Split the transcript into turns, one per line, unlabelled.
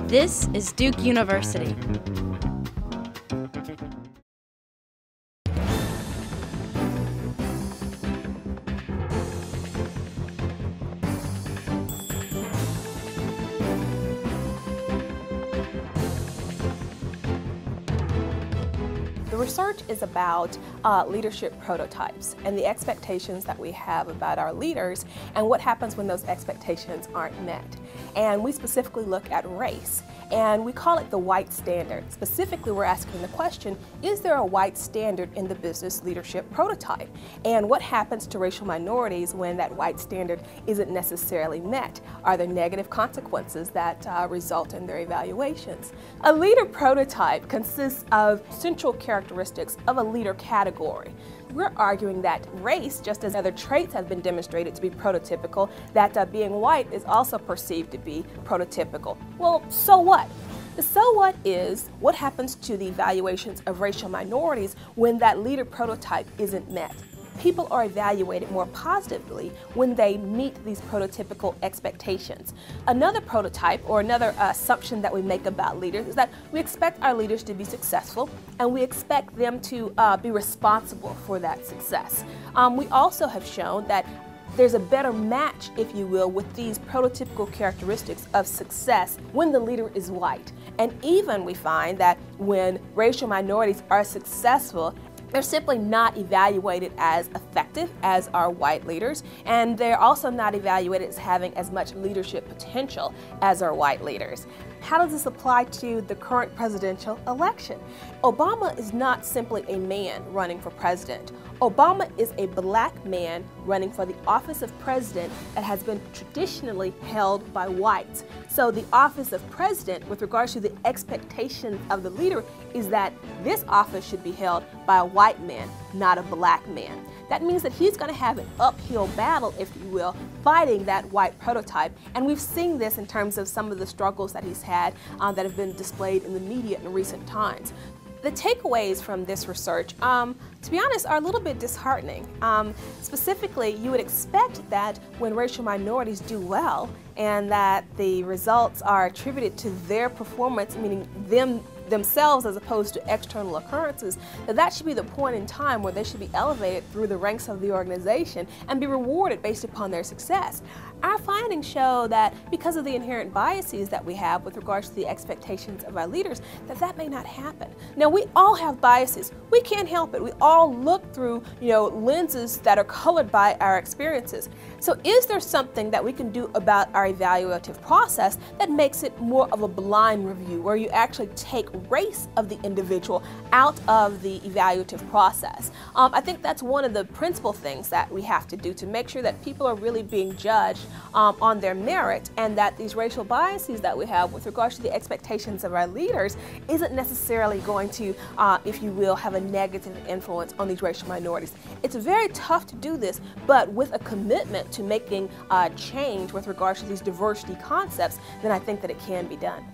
This is Duke University.
The research is about leadership prototypes and the expectations that we have about our leaders and what happens when those expectations aren't met. And we specifically look at race, and we call it the white standard. Specifically, we're asking the question, is there a white standard in the business leadership prototype? And what happens to racial minorities when that white standard isn't necessarily met? Are there negative consequences that result in their evaluations? A leader prototype consists of central characteristics of a leader category. We're arguing that race, just as other traits have been demonstrated to be prototypical, that being white is also perceived to be prototypical. Well, so what? The so what is what happens to the evaluations of racial minorities when that leader prototype isn't met. People are evaluated more positively when they meet these prototypical expectations. Another prototype or another assumption that we make about leaders is that we expect our leaders to be successful and we expect them to be responsible for that success. We also have shown that there's a better match, if you will, with these prototypical characteristics of success when the leader is white. And even we find that when racial minorities are successful, they're simply not evaluated as effective as our white leaders, and they're also not evaluated as having as much leadership potential as our white leaders. How does this apply to the current presidential election? Obama is not simply a man running for president. Obama is a black man running for the office of president that has been traditionally held by whites. So the office of president, with regards to the expectations of the leader, is that this office should be held by a white man, not a black man. That means that he's going to have an uphill battle, if you will, fighting that white prototype. And we've seen this in terms of some of the struggles that he's had that have been displayed in the media in recent times. The takeaways from this research, to be honest, are a little bit disheartening. Specifically, you would expect that when racial minorities do well and that the results are attributed to their performance, meaning themselves as opposed to external occurrences, that should be the point in time where they should be elevated through the ranks of the organization and be rewarded based upon their success. Our findings show that because of the inherent biases that we have with regards to the expectations of our leaders, that may not happen. Now, we all have biases. We can't help it. We all look through, lenses that are colored by our experiences. So is there something that we can do about our evaluative process that makes it more of a blind review, where you actually take race of the individual out of the evaluative process? I think that's one of the principal things that we have to do to make sure that people are really being judged on their merit, and that these racial biases that we have with regards to the expectations of our leaders isn't necessarily going to, if you will, have a negative influence on these racial minorities. It's very tough to do this, but with a commitment to making change with regards to these diversity concepts, then I think that it can be done.